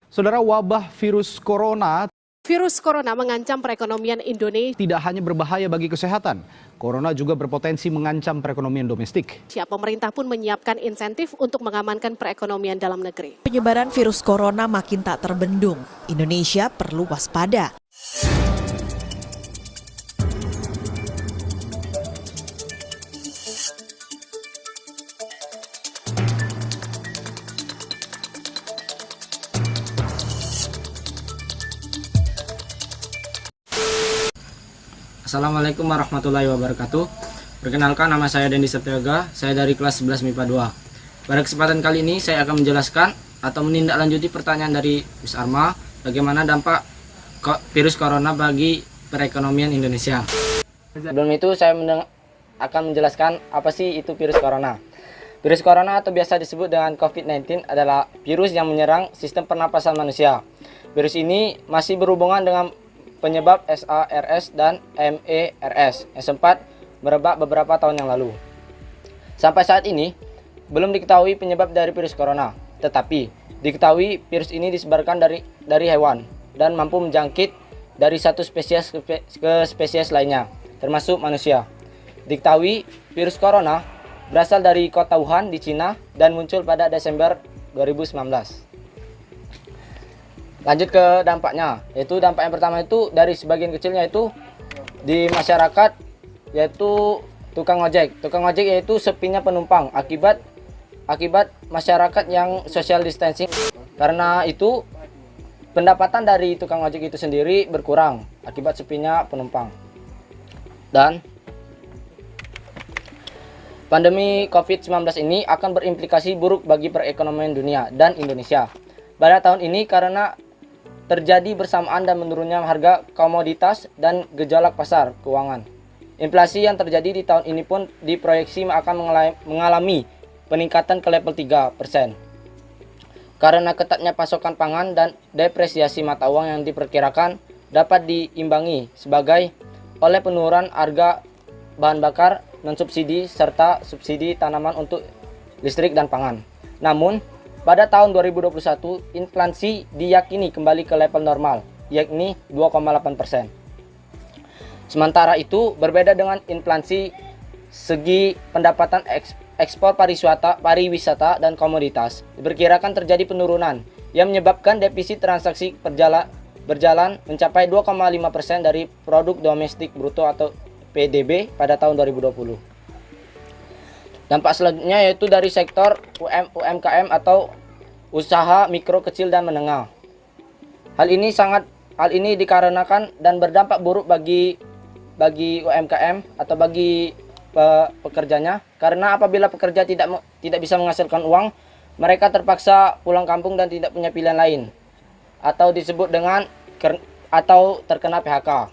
Saudara, wabah virus corona Virus corona mengancam perekonomian Indonesia. tidak hanya berbahaya bagi kesehatan, corona juga berpotensi mengancam perekonomian domestik. Pemerintah pun menyiapkan insentif untuk mengamankan perekonomian dalam negeri. Penyebaran virus corona makin tak terbendung. Indonesia perlu waspada. Assalamualaikum warahmatullahi wabarakatuh. Perkenalkan, nama saya Dendi Septioga, saya dari kelas 11 MIPA 2. Pada kesempatan kali ini saya akan menjelaskan atau menindaklanjuti pertanyaan dari Miss Arma, bagaimana dampak virus corona bagi perekonomian Indonesia. Sebelum itu saya akan menjelaskan apa sih itu virus corona. Virus corona atau biasa disebut dengan COVID-19 adalah virus yang menyerang sistem pernapasan manusia. Virus ini masih berhubungan dengan penyebab SARS dan MERS yang sempat merebak beberapa tahun yang lalu. Sampai saat ini, belum diketahui penyebab dari virus corona, tetapi diketahui virus ini disebarkan dari hewan dan mampu menjangkit dari satu spesies ke spesies lainnya, termasuk manusia. Diketahui virus corona berasal dari kota Wuhan di Cina dan muncul pada Desember 2019. Lanjut ke dampaknya, yaitu dampak yang pertama itu dari sebagian kecilnya itu di masyarakat, yaitu tukang ojek. Tukang ojek yaitu sepinya penumpang akibat masyarakat yang social distancing. Karena itu pendapatan dari tukang ojek itu sendiri berkurang akibat sepinya penumpang. Dan pandemi COVID-19 ini akan berimplikasi buruk bagi perekonomian dunia dan Indonesia pada tahun ini karena terjadi bersamaan dan menurunnya harga komoditas dan gejolak pasar keuangan. Inflasi yang terjadi di tahun ini pun diproyeksi akan mengalami peningkatan ke level 3%. Karena ketatnya pasokan pangan dan depresiasi mata uang yang diperkirakan dapat diimbangi oleh penurunan harga bahan bakar non-subsidi serta subsidi tanaman untuk listrik dan pangan. Namun, pada tahun 2021, inflasi diyakini kembali ke level normal, yakni 2,8%. Sementara itu, berbeda dengan inflasi, segi pendapatan ekspor pariwisata dan komoditas diperkirakan terjadi penurunan yang menyebabkan defisit transaksi berjalan mencapai 2,5% dari produk domestik bruto atau PDB pada tahun 2020. Dampak selanjutnya yaitu dari sektor UMKM atau usaha mikro, kecil, dan menengah. Hal ini dikarenakan dan berdampak buruk bagi UMKM atau bagi pekerjanya, karena apabila pekerja tidak bisa menghasilkan uang, mereka terpaksa pulang kampung dan tidak punya pilihan lain, atau disebut dengan terkena PHK.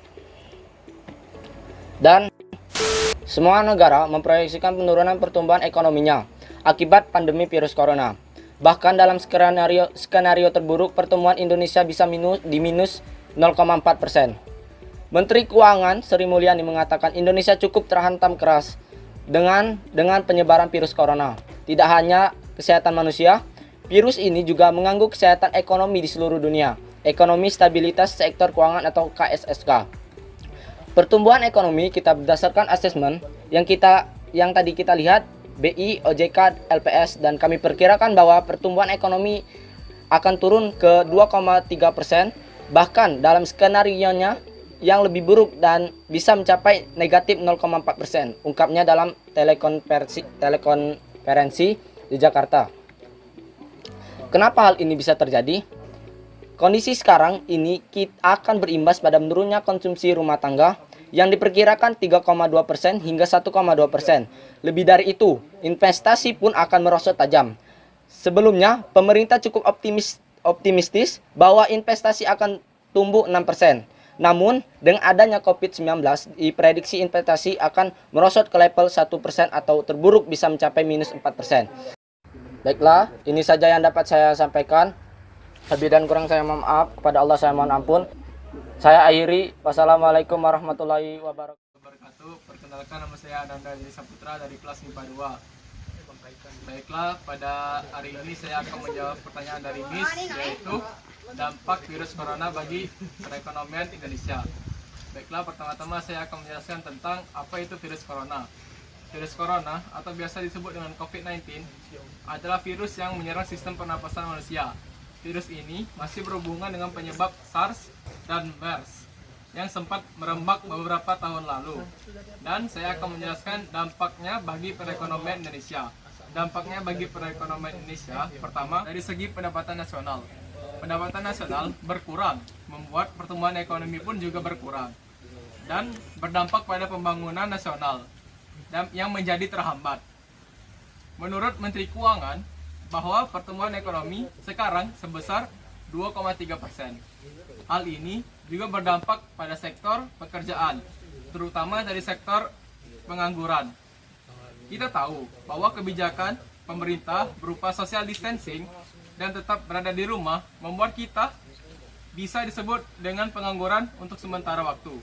Dan semua negara memproyeksikan penurunan pertumbuhan ekonominya akibat pandemi virus corona. Bahkan dalam skenario terburuk, pertumbuhan Indonesia bisa minus 0,4%. Menteri Keuangan Sri Mulyani mengatakan Indonesia cukup terhantam keras dengan penyebaran virus corona. Tidak hanya kesehatan manusia, virus ini juga mengganggu kesehatan ekonomi di seluruh dunia. Ekonomi stabilitas sektor keuangan atau KSSK. Pertumbuhan ekonomi kita berdasarkan asesmen yang tadi kita lihat BI, OJK, LPS, dan kami perkirakan bahwa pertumbuhan ekonomi akan turun ke 2,3%, bahkan dalam skenario-nya yang lebih buruk dan bisa mencapai negatif 0,4%, ungkapnya dalam telekonferensi di Jakarta. Kenapa hal ini bisa terjadi? Kondisi sekarang ini akan berimbas pada menurunnya konsumsi rumah tangga yang diperkirakan 3,2% hingga 1,2%. Lebih dari itu, investasi pun akan merosot tajam. Sebelumnya, pemerintah cukup optimistis bahwa investasi akan tumbuh 6%. Namun, dengan adanya COVID-19, diprediksi investasi akan merosot ke level 1% atau terburuk bisa mencapai minus 4%. Baiklah, ini saja yang dapat saya sampaikan. Lebih dan kurang saya mohon maaf, kepada Allah saya mohon ampun. Saya akhiri. Wassalamualaikum warahmatullahi wabarakatuh. Perkenalkan, nama saya Ananda Saputra dari kelas MIPA 2. Baiklah, pada hari ini saya akan menjawab pertanyaan dari Miss, yaitu dampak virus corona bagi perekonomian Indonesia. Baiklah, pertama-tama saya akan menjelaskan tentang apa itu virus corona. Virus corona atau biasa disebut dengan COVID-19 adalah virus yang menyerang sistem pernapasan manusia. Virus ini masih berhubungan dengan penyebab SARS dan MERS yang sempat merembak beberapa tahun lalu. Dan saya akan menjelaskan dampaknya bagi perekonomian Indonesia. Dampaknya bagi perekonomian Indonesia, pertama dari segi pendapatan nasional. Pendapatan nasional berkurang, membuat pertumbuhan ekonomi pun juga berkurang. Dan berdampak pada pembangunan nasional yang menjadi terhambat. Menurut Menteri Keuangan, bahwa pertumbuhan ekonomi sekarang sebesar 2,3%. Hal ini juga berdampak pada sektor pekerjaan, terutama dari sektor pengangguran. Kita tahu bahwa kebijakan pemerintah berupa social distancing dan tetap berada di rumah membuat kita bisa disebut dengan pengangguran untuk sementara waktu.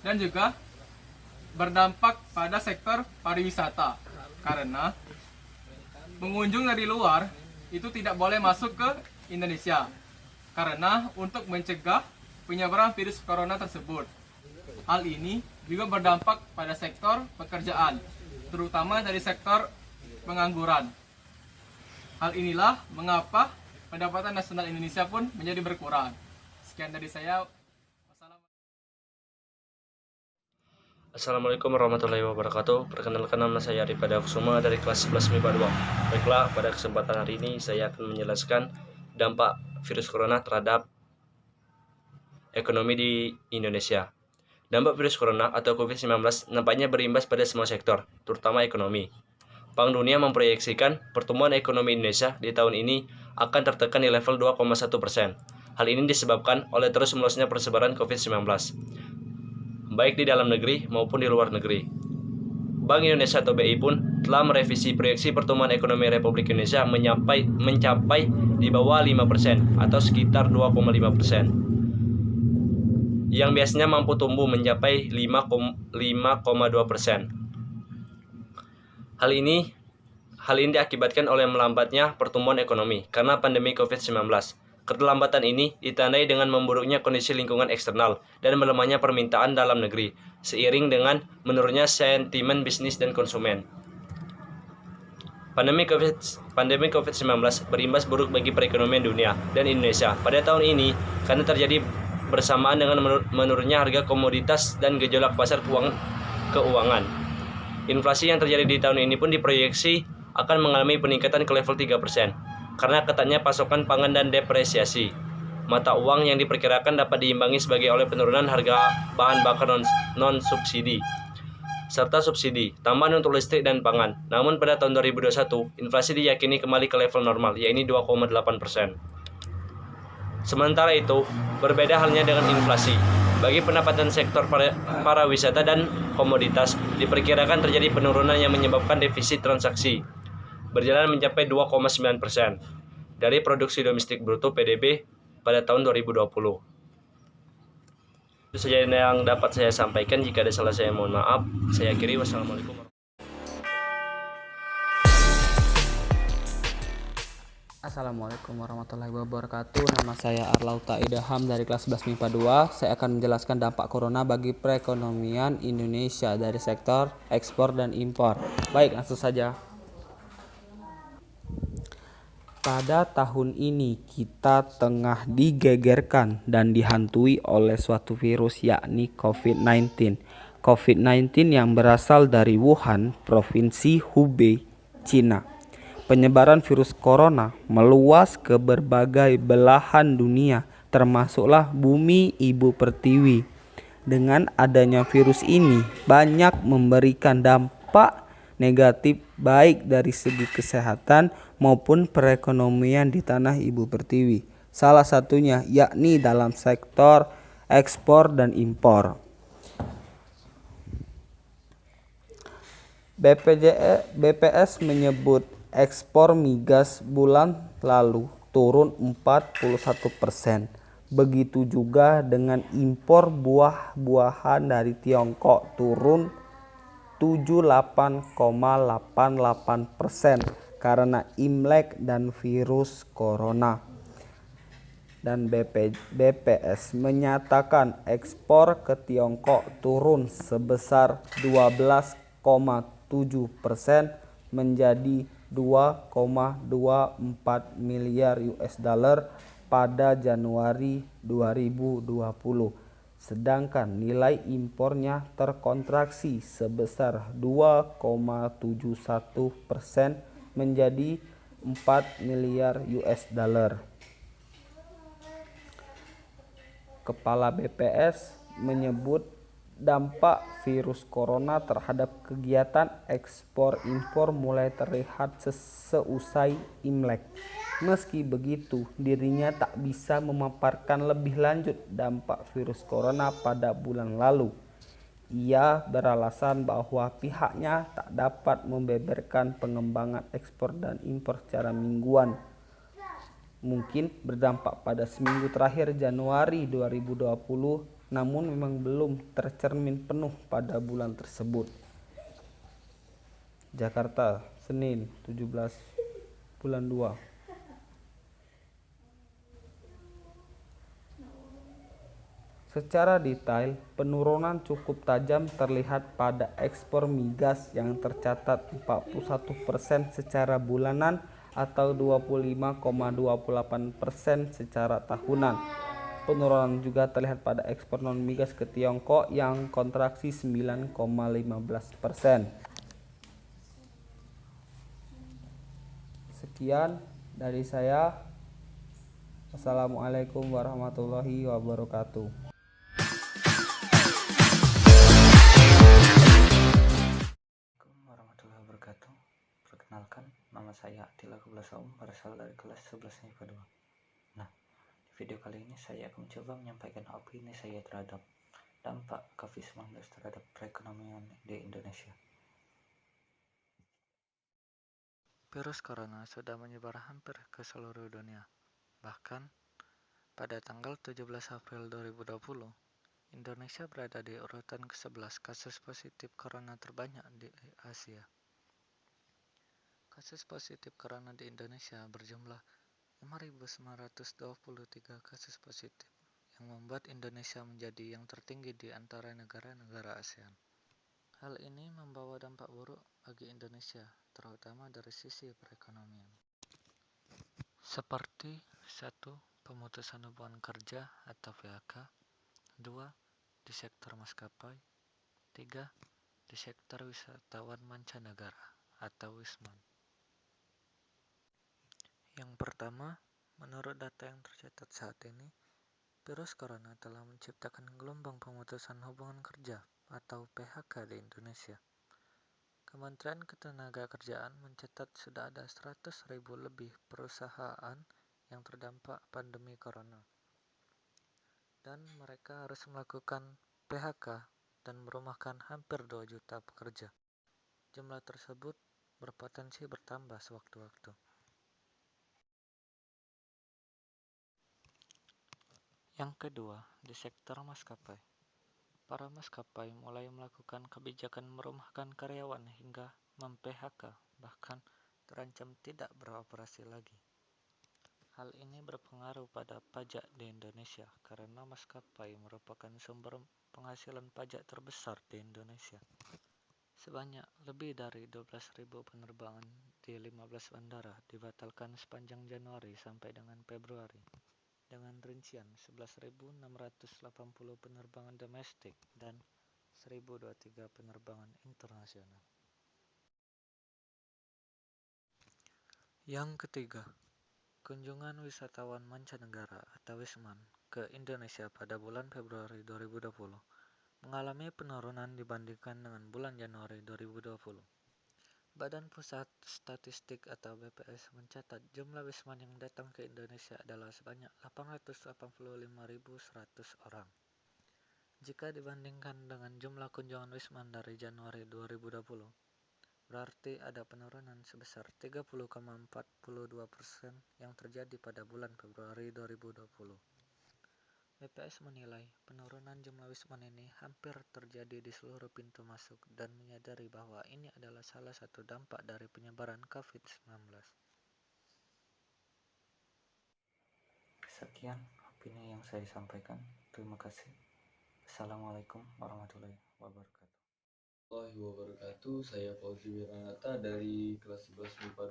Dan juga berdampak pada sektor pariwisata, karena pengunjung dari luar itu tidak boleh masuk ke Indonesia karena untuk mencegah penyebaran virus corona tersebut. Hal ini juga berdampak pada sektor pekerjaan, terutama dari sektor pengangguran. Hal inilah mengapa pendapatan nasional Indonesia pun menjadi berkurang. Sekian dari saya. Assalamualaikum warahmatullahi wabarakatuh. Perkenalkan, nama saya Aripada Kusuma dari kelas 11 MIPA 2. Baiklah, pada kesempatan hari ini saya akan menjelaskan dampak virus corona terhadap ekonomi di Indonesia. Dampak virus corona atau COVID-19 nampaknya berimbas pada semua sektor, terutama ekonomi. Bank Dunia memproyeksikan pertumbuhan ekonomi Indonesia di tahun ini akan tertekan di level 2,1%. Hal ini disebabkan oleh terus meluasnya persebaran COVID-19. Baik di dalam negeri maupun di luar negeri. Bank Indonesia atau BI pun telah merevisi proyeksi pertumbuhan ekonomi Republik Indonesia mencapai di bawah 5% atau sekitar 2,5%. Yang biasanya mampu tumbuh mencapai 5,2%. Hal ini diakibatkan oleh melambatnya pertumbuhan ekonomi karena pandemi COVID-19. Keterlambatan ini ditandai dengan memburuknya kondisi lingkungan eksternal dan melemahnya permintaan dalam negeri, seiring dengan menurunnya sentimen bisnis dan konsumen. Pandemi COVID-19 berimbas buruk bagi perekonomian dunia dan Indonesia pada tahun ini karena terjadi bersamaan dengan menurunnya harga komoditas dan gejolak pasar keuangan. Inflasi yang terjadi di tahun ini pun diproyeksi akan mengalami peningkatan ke level 3%. Karena ketatnya pasokan pangan dan depresiasi mata uang yang diperkirakan dapat diimbangi sebagai oleh penurunan harga bahan bakar non-subsidi serta subsidi tambahan untuk listrik dan pangan. Namun pada tahun 2021, inflasi diyakini kembali ke level normal, yaitu 2,8%. Sementara itu, berbeda halnya dengan inflasi. Bagi pendapatan sektor pariwisata dan komoditas, diperkirakan terjadi penurunan yang menyebabkan defisit transaksi berjalan mencapai 2,9% dari produksi domestik bruto PDB pada tahun 2020. Itu saja yang dapat saya sampaikan. Jika ada salah saya mohon maaf. Saya akhiri. Wassalamualaikum. Assalamualaikum warahmatullahi wabarakatuh. Nama saya Arlauta Idaham dari kelas 11 MIPA 2. Saya akan menjelaskan dampak corona bagi perekonomian Indonesia dari sektor ekspor dan impor. Baik, langsung saja. Pada tahun ini kita tengah digegerkan dan dihantui oleh suatu virus, yakni COVID-19. COVID-19 yang berasal dari Wuhan, Provinsi Hubei, Cina. Penyebaran virus corona meluas ke berbagai belahan dunia, termasuklah bumi ibu pertiwi. Dengan adanya virus ini banyak memberikan dampak negatif baik dari segi kesehatan maupun perekonomian di tanah ibu pertiwi. Salah satunya yakni dalam sektor ekspor dan impor. BPS menyebut ekspor migas bulan lalu turun 41%. Begitu juga dengan impor buah-buahan dari Tiongkok turun 78,88% karena Imlek dan virus corona. dan BPS menyatakan ekspor ke Tiongkok turun sebesar 12,7% menjadi 2,24 miliar US dollar pada Januari 2020. Sedangkan nilai impornya terkontraksi sebesar 2,71% menjadi 4 miliar US dollar. Kepala BPS menyebut dampak virus corona terhadap kegiatan ekspor-impor mulai terlihat seusai Imlek. Meski begitu, dirinya tak bisa memaparkan lebih lanjut dampak virus corona pada bulan lalu. Ia beralasan bahwa pihaknya tak dapat membeberkan pengembangan ekspor dan impor secara mingguan. Mungkin berdampak pada seminggu terakhir Januari 2020, namun memang belum tercermin penuh pada bulan tersebut. Jakarta, Senin 17 bulan 2. Secara detail, penurunan cukup tajam terlihat pada ekspor migas yang tercatat 41% secara bulanan atau 25,28% secara tahunan. Penurunan juga terlihat pada ekspor non-migas ke Tiongkok yang kontraksi 9,15%. Sekian dari saya. Assalamualaikum warahmatullahi wabarakatuh. Warahmatullahi wabarakatuh. Perkenalkan, nama saya Atila Kublasaum, berasal dari kelas 11 IPA 2. Nah, di video kali ini saya akan mencoba menyampaikan opini saya terhadap dampak COVID-19 terhadap perekonomian di Indonesia. Virus corona sudah menyebar hampir ke seluruh dunia. Bahkan, pada tanggal 17 April 2020, Indonesia berada di urutan ke-11 kasus positif corona terbanyak di Asia. Kasus positif corona di Indonesia berjumlah 5.923 kasus positif, yang membuat Indonesia menjadi yang tertinggi di antara negara-negara ASEAN. Hal ini membawa dampak buruk bagi Indonesia, terutama dari sisi perekonomian. Seperti 1. Pemutusan hubungan kerja atau PHK. 2. Di sektor maskapai. 3. Di sektor wisatawan mancanegara atau Wisman. Yang pertama, menurut data yang tercatat saat ini, virus corona telah menciptakan gelombang pemutusan hubungan kerja atau PHK di Indonesia. Kementerian Ketenagakerjaan mencatat sudah ada 100.000 lebih perusahaan yang terdampak pandemi corona. Dan mereka harus melakukan PHK dan merumahkan hampir 2 juta pekerja. Jumlah tersebut berpotensi bertambah sewaktu-waktu. Yang kedua, di sektor maskapai. Para maskapai mulai melakukan kebijakan merumahkan karyawan hingga mem-PHK, bahkan terancam tidak beroperasi lagi. Hal ini berpengaruh pada pajak di Indonesia karena maskapai merupakan sumber penghasilan pajak terbesar di Indonesia. Sebanyak lebih dari 12.000 penerbangan di 15 bandara dibatalkan sepanjang Januari sampai dengan Februari, dengan rincian 11.680 penerbangan domestik dan 1.023 penerbangan internasional. Yang ketiga, kunjungan wisatawan mancanegara atau Wisman ke Indonesia pada bulan Februari 2020 mengalami penurunan dibandingkan dengan bulan Januari 2020. Badan Pusat Statistik atau BPS mencatat jumlah Wisman yang datang ke Indonesia adalah sebanyak 885.100 orang. Jika dibandingkan dengan jumlah kunjungan Wisman dari Januari 2020, berarti ada penurunan sebesar 30,42% yang terjadi pada bulan Februari 2020. BPS menilai penurunan jumlah Wisman ini hampir terjadi di seluruh pintu masuk dan menyadari bahwa ini adalah salah satu dampak dari penyebaran COVID-19. Sekian opini yang saya sampaikan. Terima kasih. Assalamualaikum warahmatullahi wabarakatuh. Saya Fauzi Wiranata dari kelas 11 MIPA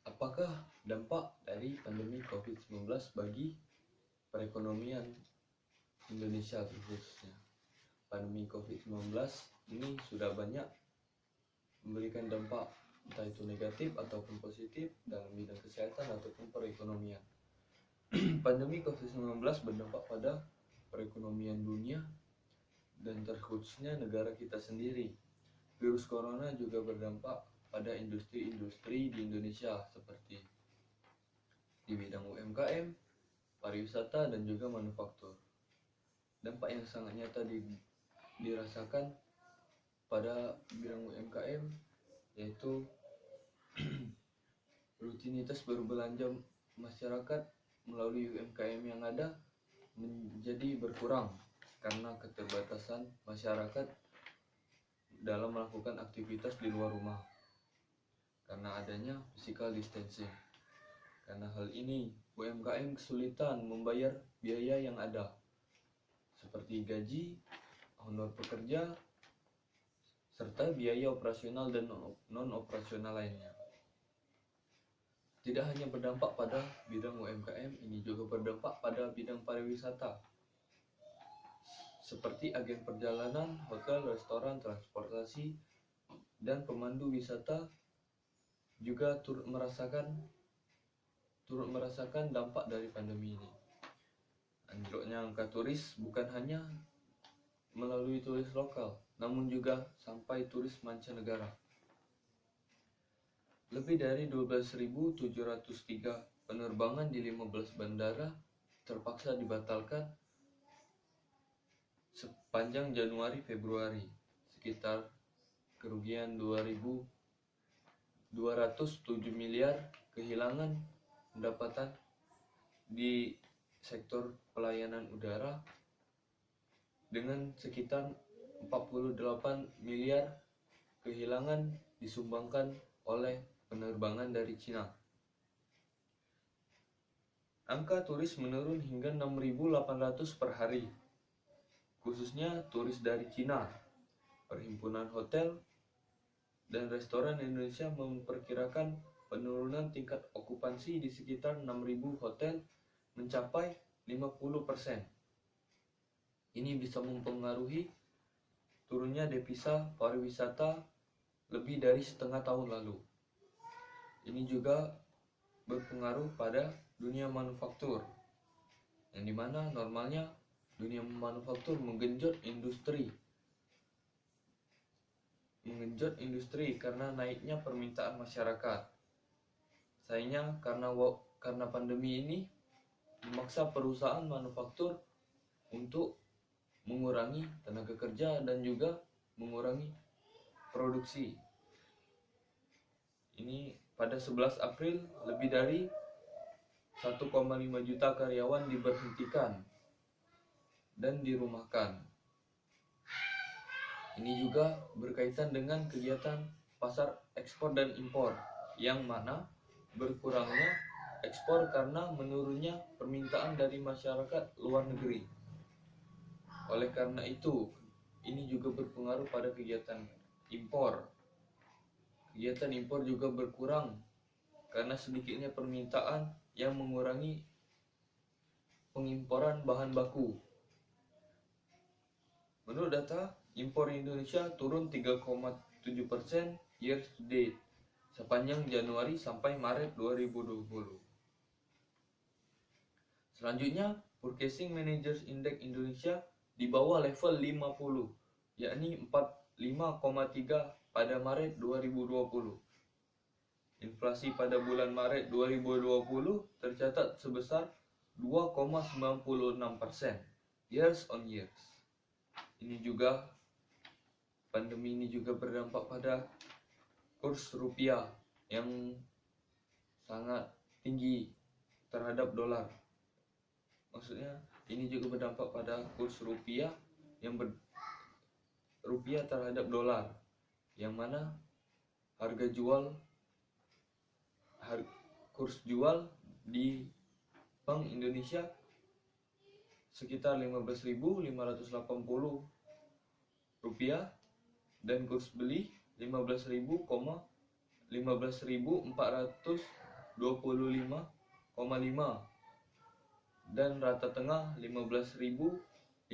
2. Apakah dampak dari pandemi COVID-19 bagi perekonomian Indonesia khususnya? Pandemi COVID-19 ini sudah banyak memberikan dampak, entah itu negatif ataupun positif dalam bidang kesehatan ataupun perekonomian. Pandemi COVID-19 berdampak pada perekonomian dunia dan terkhususnya negara kita sendiri. Virus corona juga berdampak pada industri-industri di Indonesia seperti di bidang UMKM, pariwisata, dan juga manufaktur. Dampak yang sangat nyata dirasakan pada bidang UMKM yaitu rutinitas berbelanja masyarakat melalui UMKM yang ada menjadi berkurang karena keterbatasan masyarakat dalam melakukan aktivitas di luar rumah karena adanya physical distancing. Karena hal ini, UMKM kesulitan membayar biaya yang ada seperti gaji, honor pekerja, serta biaya operasional dan non-operasional lainnya. Tidak hanya berdampak pada bidang UMKM, ini juga berdampak pada bidang pariwisata seperti agen perjalanan, hotel, restoran, transportasi, dan pemandu wisata juga turut merasakan dampak dari pandemi ini. Anjloknya angka turis bukan hanya melalui turis lokal, namun juga sampai turis mancanegara. Lebih dari 12.703 penerbangan di 15 bandara terpaksa dibatalkan sepanjang Januari-Februari, sekitar kerugian 2.207 miliar kehilangan pendapatan di sektor pelayanan udara dengan sekitar 48 miliar kehilangan disumbangkan oleh penerbangan dari Cina. Angka turis menurun hingga 6.800 per hari, khususnya turis dari Cina. Perhimpunan Hotel dan Restoran Indonesia memperkirakan penurunan tingkat okupansi di sekitar 6.000 hotel mencapai 50%. Ini bisa mempengaruhi turunnya devisa pariwisata lebih dari setengah tahun lalu. Ini juga berpengaruh pada dunia manufaktur, yang dimana normalnya dunia manufaktur menggenjot industri karena naiknya permintaan masyarakat. Sayangnya karena pandemi ini memaksa perusahaan manufaktur untuk mengurangi tenaga kerja dan juga mengurangi produksi. Ini pada 11 April lebih dari 1,5 juta karyawan diberhentikan dan dirumahkan. Ini juga berkaitan dengan kegiatan pasar ekspor dan impor, yang mana berkurangnya ekspor karena menurunnya permintaan dari masyarakat luar negeri. Oleh karena itu, ini juga berpengaruh pada kegiatan impor. Kegiatan impor juga berkurang karena sedikitnya permintaan yang mengurangi pengimporan bahan baku. Menurut data, impor Indonesia turun 3,7% year to date sepanjang Januari sampai Maret 2020. Selanjutnya, Purchasing Managers Index Indonesia di bawah level 50, yakni 45,3 pada Maret 2020. Inflasi pada bulan Maret 2020 tercatat sebesar 2,96% years on years. Pandemi ini juga berdampak pada kurs rupiah yang sangat tinggi terhadap dolar. Maksudnya ini juga berdampak pada kurs rupiah rupiah terhadap dolar, yang mana kurs jual di Bank Indonesia sekitar Rp15.580 dan kurs beli 15.425,5 dan rata tengah 15.503.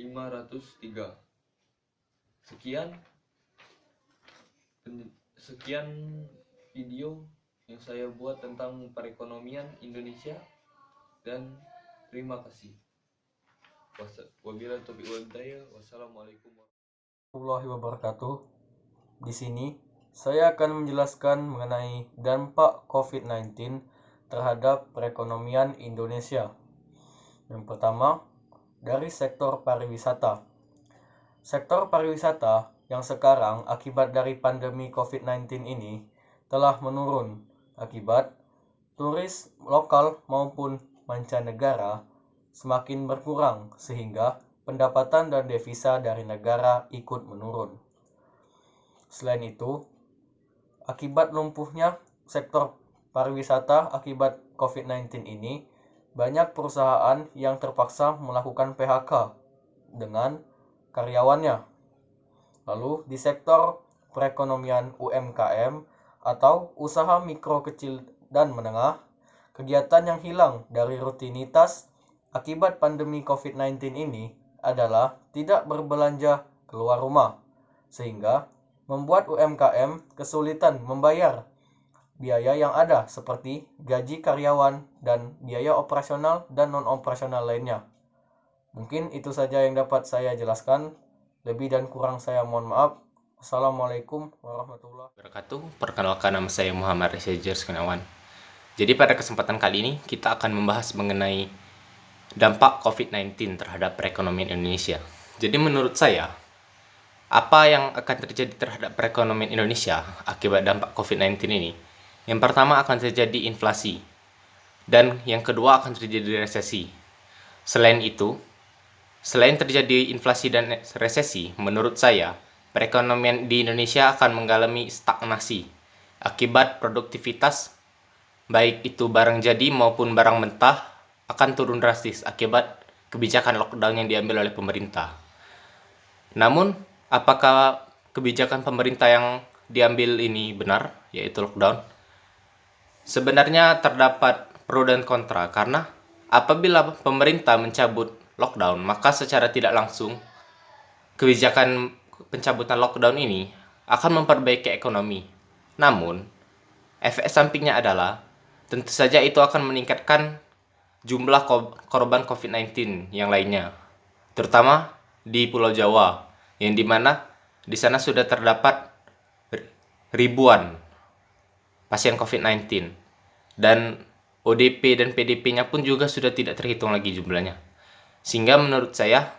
Sekian video yang saya buat tentang perekonomian Indonesia dan terima kasih. Wabillahi taufiq wal hidayah. Wassalamualaikum warahmatullahi wabarakatuh. Di sini saya akan menjelaskan mengenai dampak COVID-19 terhadap perekonomian Indonesia. Yang pertama, dari sektor pariwisata. Sektor pariwisata yang sekarang akibat dari pandemi COVID-19 ini telah menurun akibat turis lokal maupun mancanegara semakin berkurang sehingga pendapatan dan devisa dari negara ikut menurun. Selain itu, akibat lumpuhnya sektor pariwisata akibat COVID-19 ini, banyak perusahaan yang terpaksa melakukan PHK dengan karyawannya. Lalu di sektor perekonomian UMKM atau usaha mikro kecil dan menengah, kegiatan yang hilang dari rutinitas akibat pandemi COVID-19 ini adalah tidak berbelanja keluar rumah, sehingga membuat UMKM kesulitan membayar biaya yang ada seperti gaji karyawan dan biaya operasional dan non-operasional lainnya. Mungkin itu saja yang dapat saya jelaskan. Lebih dan kurang saya mohon maaf. Assalamualaikum warahmatullahi wabarakatuh. Perkenalkan, nama saya Muhammad Reza Gunawan. Jadi pada kesempatan kali ini kita akan membahas mengenai dampak COVID-19 terhadap perekonomian Indonesia. Jadi menurut saya, apa yang akan terjadi terhadap perekonomian Indonesia akibat dampak COVID-19 ini? Yang pertama akan terjadi inflasi, dan yang kedua akan terjadi resesi. Selain terjadi inflasi dan resesi, menurut saya, perekonomian di Indonesia akan mengalami stagnasi akibat produktivitas, baik itu barang jadi maupun barang mentah, akan turun drastis akibat kebijakan lockdown yang diambil oleh pemerintah. Namun, apakah kebijakan pemerintah yang diambil ini benar, yaitu lockdown? Sebenarnya terdapat pro dan kontra, karena apabila pemerintah mencabut lockdown, maka secara tidak langsung kebijakan pencabutan lockdown ini akan memperbaiki ekonomi. Namun, efek sampingnya adalah tentu saja itu akan meningkatkan jumlah korban COVID-19 yang lainnya, terutama di Pulau Jawa, yang dimana di sana sudah terdapat ribuan pasien COVID-19, dan ODP dan PDP-nya pun juga sudah tidak terhitung lagi jumlahnya. Sehingga menurut saya,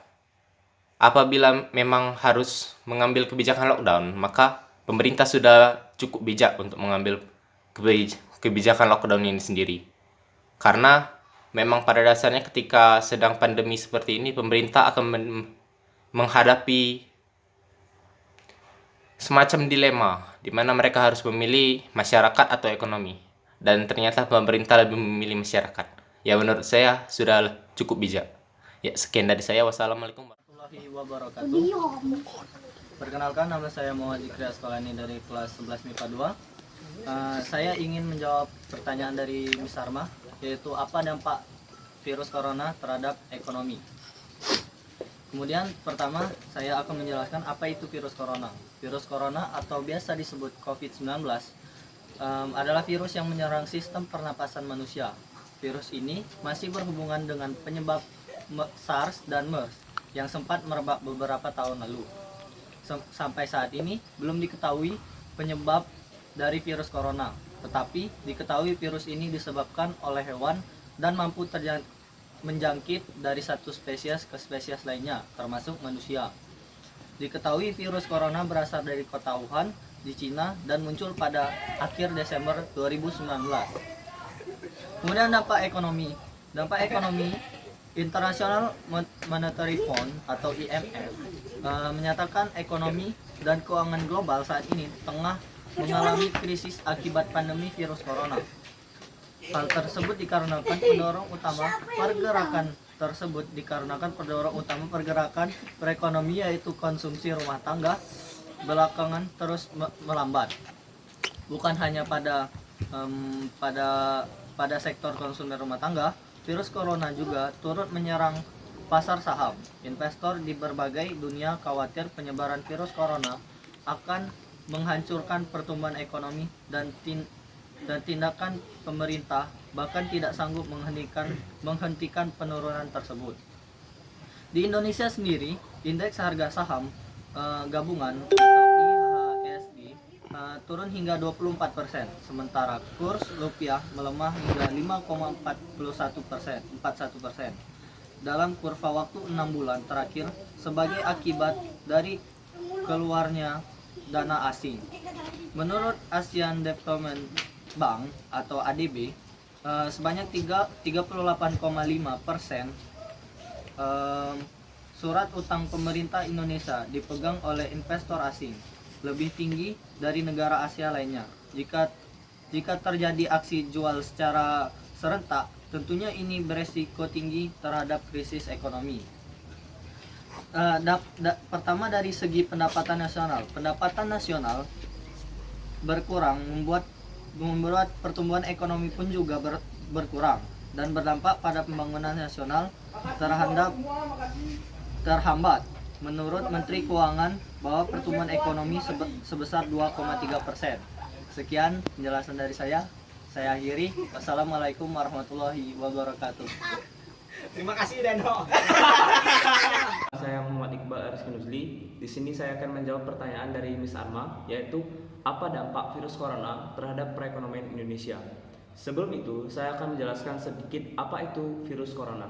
apabila memang harus mengambil kebijakan lockdown, maka pemerintah sudah cukup bijak untuk mengambil kebijakan lockdown ini sendiri. Karena memang pada dasarnya ketika sedang pandemi seperti ini, pemerintah akan menghadapi semacam dilema di mana mereka harus memilih masyarakat atau ekonomi. Dan ternyata pemerintah lebih memilih masyarakat. Ya, menurut saya sudah cukup bijak. Ya, sekian dari saya. Wassalamualaikum warahmatullahi wabarakatuh. Perkenalkan, nama saya Muhammad Zikri Asqalani dari kelas 11 MIPA 2. Saya ingin menjawab pertanyaan dari Miss Arma, yaitu apa dampak virus corona terhadap ekonomi. Kemudian pertama, saya akan menjelaskan apa itu virus corona. Virus corona atau biasa disebut COVID-19 adalah virus yang menyerang sistem pernapasan manusia. Virus ini masih berhubungan dengan penyebab SARS dan MERS yang sempat merebak beberapa tahun lalu. Sampai saat ini belum diketahui penyebab dari virus corona, tetapi diketahui virus ini disebabkan oleh hewan dan mampu menjangkit dari satu spesies ke spesies lainnya, termasuk manusia. Diketahui virus corona berasal dari kota Wuhan di Cina dan muncul pada akhir Desember 2019. Kemudian dampak ekonomi. Dampak ekonomi, International Monetary Fund atau IMF menyatakan ekonomi dan keuangan global saat ini tengah mengalami krisis akibat pandemi virus corona. Hal tersebut dikarenakan pendorong utama pergerakan perekonomian yaitu konsumsi rumah tangga belakangan terus melambat. Bukan hanya pada sektor konsumsi rumah tangga, virus corona juga turut menyerang pasar saham. Investor di berbagai dunia khawatir penyebaran virus corona akan menghancurkan pertumbuhan ekonomi dan tindakan pemerintah bahkan tidak sanggup menghentikan penurunan tersebut. Di Indonesia sendiri, indeks harga saham gabungan atau IHSG turun hingga 24%, sementara kurs rupiah melemah hingga 5,41% dalam kurva waktu 6 bulan terakhir sebagai akibat dari keluarnya dana asing. Menurut ASEAN Development Bank atau ADB, sebanyak 38,5% surat utang pemerintah Indonesia dipegang oleh investor asing, lebih tinggi dari negara Asia lainnya. Jika terjadi aksi jual secara serentak, tentunya ini beresiko tinggi terhadap krisis ekonomi. Pertama dari segi pendapatan nasional berkurang membuat pertumbuhan ekonomi pun juga berkurang dan berdampak pada pembangunan nasional terhambat. Menurut Menteri Keuangan bahwa pertumbuhan ekonomi sebesar 2,3%. Sekian penjelasan dari saya. Saya akhiri. Wassalamualaikum warahmatullahi wabarakatuh. Terima kasih Deno. Saya Muhammad Iqbal Rizky Nuzli. Di sini saya akan menjawab pertanyaan dari Miss Arma, yaitu apa dampak virus corona terhadap perekonomian Indonesia. Sebelum itu, saya akan menjelaskan sedikit apa itu virus corona.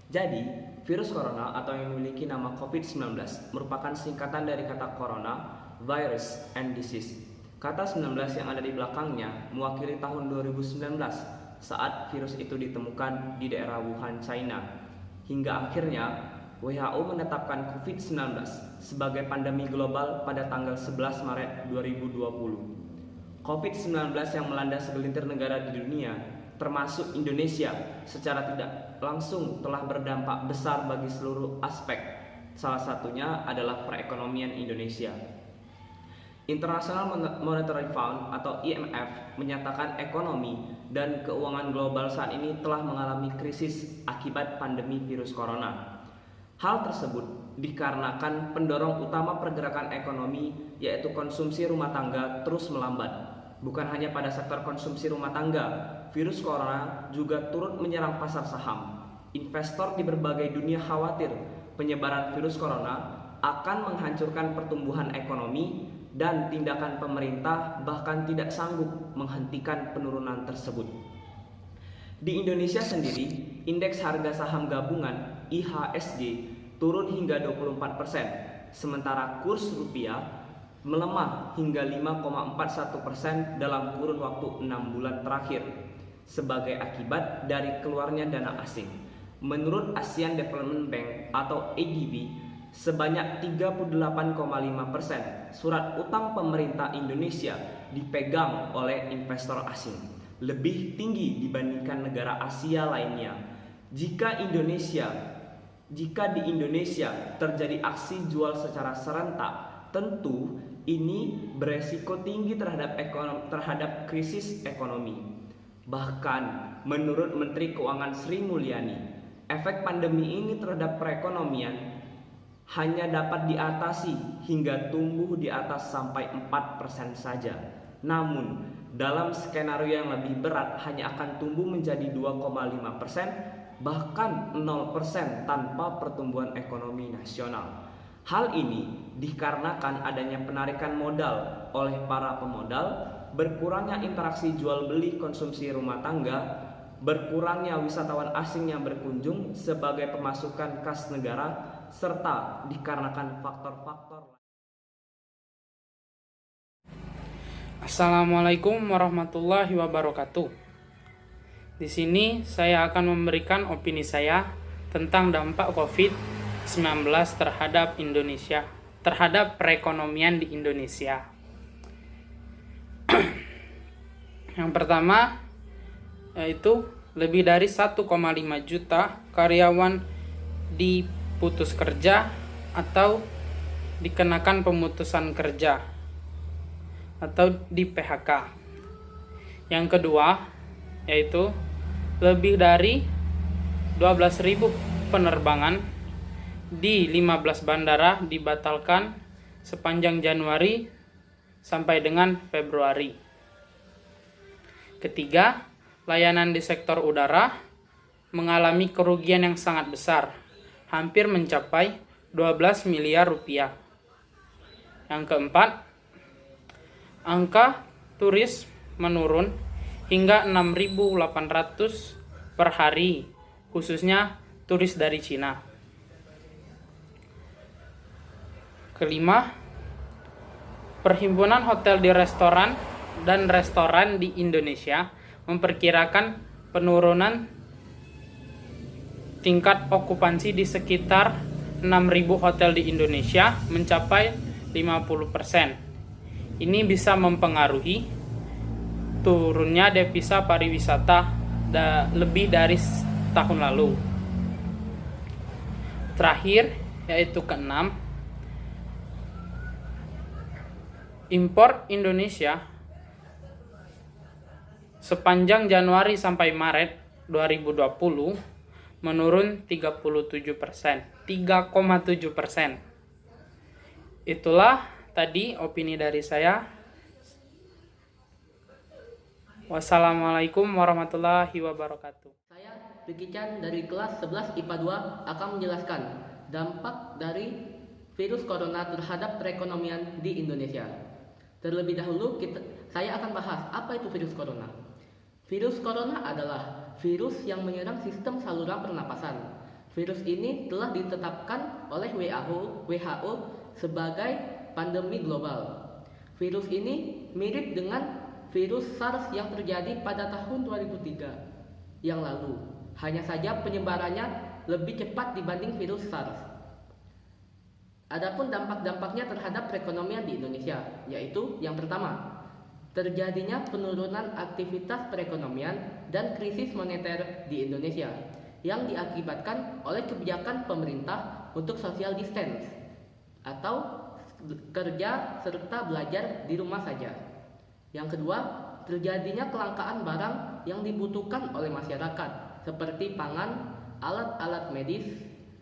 Jadi, virus corona atau yang memiliki nama COVID-19 merupakan singkatan dari kata corona, virus, and disease. Kata 19 yang ada di belakangnya mewakili tahun 2019 saat virus itu ditemukan di daerah Wuhan, China. Hingga akhirnya WHO menetapkan COVID-19 sebagai pandemi global pada tanggal 11 Maret 2020. COVID-19 yang melanda segelintir negara di dunia, termasuk Indonesia, secara tidak langsung telah berdampak besar bagi seluruh aspek. Salah satunya adalah perekonomian Indonesia. International Monetary Fund atau IMF menyatakan ekonomi dan keuangan global saat ini telah mengalami krisis akibat pandemi virus corona. Hal tersebut dikarenakan pendorong utama pergerakan ekonomi yaitu konsumsi rumah tangga terus melambat. Bukan hanya pada sektor konsumsi rumah tangga, virus corona juga turut menyerang pasar saham. Investor di berbagai dunia khawatir penyebaran virus corona akan menghancurkan pertumbuhan ekonomi dan tindakan pemerintah bahkan tidak sanggup menghentikan penurunan tersebut. Di Indonesia sendiri, indeks harga saham gabungan IHSG turun hingga 24%, sementara kurs rupiah melemah hingga 5,41% dalam kurun waktu 6 bulan terakhir sebagai akibat dari keluarnya dana asing. Menurut ASEAN Development Bank atau ADB, sebanyak 38,5% surat utang pemerintah Indonesia dipegang oleh investor asing, lebih tinggi dibandingkan negara Asia lainnya. Jika di Indonesia terjadi aksi jual secara serentak, tentu ini beresiko tinggi terhadap krisis ekonomi. Bahkan menurut Menteri Keuangan Sri Mulyani, efek pandemi ini terhadap perekonomian hanya dapat diatasi hingga tumbuh di atas sampai 4% saja. Namun, dalam skenario yang lebih berat hanya akan tumbuh menjadi 2,5%, bahkan 0% tanpa pertumbuhan ekonomi nasional. Hal ini dikarenakan adanya penarikan modal oleh para pemodal, berkurangnya interaksi jual beli konsumsi rumah tangga, berkurangnya wisatawan asing yang berkunjung sebagai pemasukan kas negara, serta dikarenakan faktor-faktor. Assalamualaikum warahmatullahi wabarakatuh. Di sini saya akan memberikan opini saya tentang dampak COVID-19 terhadap Indonesia, terhadap perekonomian di Indonesia. Yang pertama, yaitu lebih dari 1,5 juta karyawan diputus kerja atau dikenakan pemutusan kerja atau di PHK. Yang kedua, yaitu lebih dari 12.000 penerbangan di 15 bandara dibatalkan sepanjang Januari sampai dengan Februari. Ketiga, layanan di sektor udara mengalami kerugian yang sangat besar, hampir mencapai 12 miliar rupiah. Yang keempat, angka turis menurun hingga 6.800 per hari, khususnya turis dari Cina. Kelima, Perhimpunan Hotel di Restoran dan Restoran di Indonesia memperkirakan penurunan tingkat okupansi di sekitar 6.000 hotel di Indonesia mencapai 50%. Ini bisa mempengaruhi turunnya devisa pariwisata lebih dari tahun lalu. Terakhir, yaitu keenam, impor Indonesia sepanjang Januari sampai Maret 2020 menurun 3,7%. Itulah tadi opini dari saya. Wassalamualaikum warahmatullahi wabarakatuh. Saya Ricky Chan dari kelas 11 IPA 2 akan menjelaskan dampak dari virus corona terhadap perekonomian di Indonesia. Terlebih dahulu saya akan bahas apa itu virus corona. Virus corona adalah virus yang menyerang sistem saluran pernapasan. Virus ini telah ditetapkan oleh WHO sebagai pandemi global. Virus ini mirip dengan virus SARS yang terjadi pada tahun 2003 yang lalu. Hanya saja penyebarannya lebih cepat dibanding virus SARS. Adapun dampak-dampaknya terhadap perekonomian di Indonesia, yaitu yang pertama, terjadinya penurunan aktivitas perekonomian dan krisis moneter di Indonesia yang diakibatkan oleh kebijakan pemerintah untuk social distance atau kerja serta belajar di rumah saja. Yang kedua, terjadinya kelangkaan barang yang dibutuhkan oleh masyarakat seperti pangan, alat-alat medis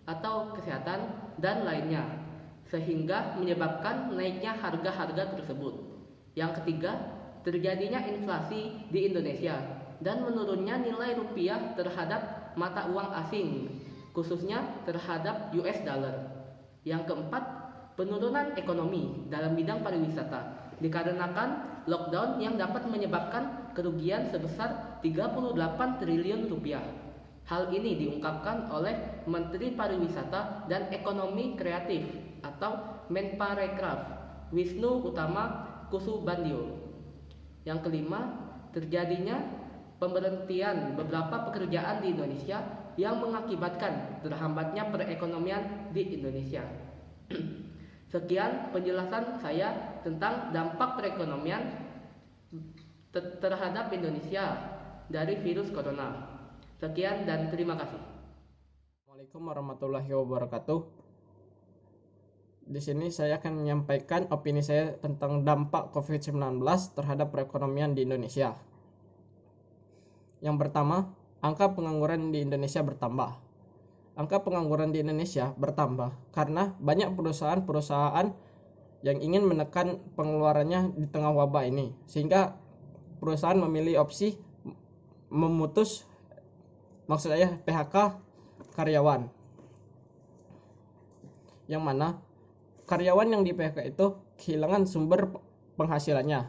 atau kesehatan dan lainnya, sehingga menyebabkan naiknya harga-harga tersebut. Yang ketiga, terjadinya inflasi di Indonesia dan menurunnya nilai rupiah terhadap mata uang asing, khususnya terhadap US dollar. Yang keempat, penurunan ekonomi dalam bidang pariwisata dikarenakan lockdown yang dapat menyebabkan kerugian sebesar 38 triliun rupiah. Hal ini diungkapkan oleh Menteri Pariwisata dan Ekonomi Kreatif atau Menparekraf Wisnu Utama Kusubandio. Yang kelima, terjadinya pemberhentian beberapa pekerjaan di Indonesia yang mengakibatkan terhambatnya perekonomian di Indonesia. Sekian penjelasan saya tentang dampak perekonomian terhadap Indonesia dari virus corona. Sekian dan terima kasih. Assalamualaikum warahmatullahi wabarakatuh. Di sini saya akan menyampaikan opini saya tentang dampak COVID-19 terhadap perekonomian di Indonesia. Yang pertama, angka pengangguran di Indonesia bertambah. Angka pengangguran di Indonesia bertambah karena banyak perusahaan-perusahaan yang ingin menekan pengeluarannya di tengah wabah ini, sehingga perusahaan memilih opsi memutus, maksud saya PHK karyawan, yang mana karyawan yang di PHK itu kehilangan sumber penghasilannya.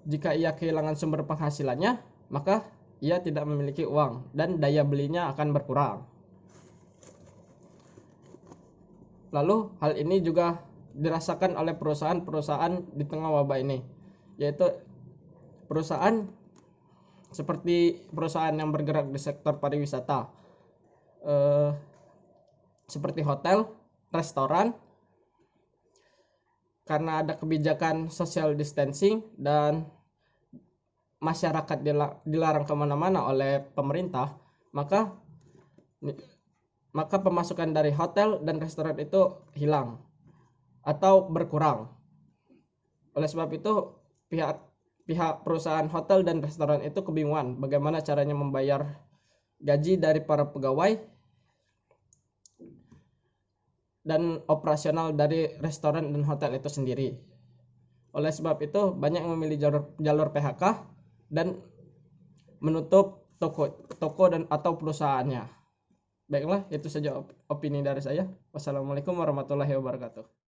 Jika ia kehilangan sumber penghasilannya, maka ia tidak memiliki uang dan daya belinya akan berkurang. Lalu hal ini juga dirasakan oleh perusahaan-perusahaan di tengah wabah ini, yaitu perusahaan seperti perusahaan yang bergerak di sektor pariwisata, seperti hotel, restoran, karena ada kebijakan social distancing dan masyarakat dilarang kemana-mana oleh pemerintah, maka pemasukan dari hotel dan restoran itu hilang atau berkurang. Oleh sebab itu pihak perusahaan hotel dan restoran itu kebingungan bagaimana caranya membayar gaji dari para pegawai dan operasional dari restoran dan hotel itu sendiri. Oleh sebab itu banyak yang memilih jalur PHK dan menutup toko dan atau perusahaannya. Baiklah, itu saja opini dari saya. Wassalamualaikum warahmatullahi wabarakatuh.